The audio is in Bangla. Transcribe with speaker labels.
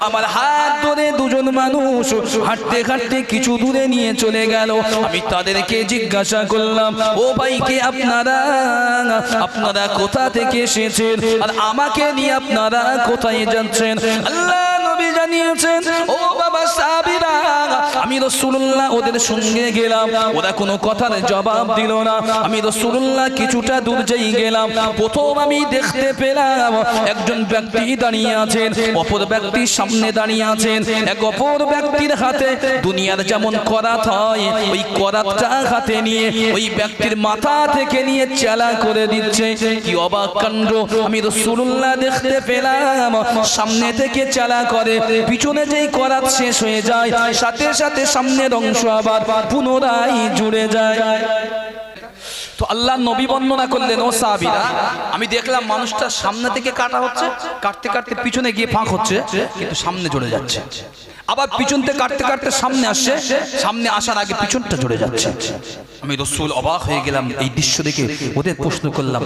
Speaker 1: আমার হাত ধরে দুজন মানুষ হাঁটতে হাঁটতে কিছু দূরে নিয়ে চলে গেল। আমি তাদেরকে জিজ্ঞাসা করলাম, ও ভাইকে আপনারা কোথা থেকে এসেছেন আর আমাকে নিয়ে আপনারা কোথায় যাচ্ছেন? আল্লাহ নবী জানিয়েছেন, ও বাবা সাহাবীরা, আমি রাসূলুল্লাহ ওদের সঙ্গে গেলাম, ওরা কোনো কথার জবাব দিল না। আমি রাসূলুল্লাহ কিছুটা দূর যাই গেলাম, প্রথম আমি দেখতে পেলাম একজন ব্যক্তি দাঁড়িয়ে আছেন, অপর ব্যক্তির সামনে দাঁড়িয়ে আছেন। এক অপর ব্যক্তির হাতে দুনিয়ার যেমন করাত হয়, ওই করাতটা হাতে নিয়ে ওই ব্যক্তির মাথা থেকে নিয়ে চেলা করে দিচ্ছে। কি অবাক কাণ্ড! আমি রাসূলুল্লাহ দেখতে পেলাম সামনে থেকে চেলা করে, পিছনে যেই করাত শেষ হয়ে যায় সাথে সাথে সামনের অংশ আবার পুনরায় জুড়ে যায়। তো আল্লাহ নবী বর্ণনা করলেন, ও সাহাবীরা, আমি দেখলাম মানুষটা সামনে থেকে কাটা হচ্ছে, কাটতে কাটতে পিছনে গিয়ে ফাঁক হচ্ছে, কিন্তু সামনে জুড়ে যাচ্ছে। আবার পিছন থেকে কাটতে কাটতে সামনে আসছে, সামনে আসার আগে পিছনটা জুড়ে যাচ্ছে। আমি রাসূল অবাক হয়ে গেলাম এই দৃশ্য দেখে, ওদের প্রশ্ন করলাম,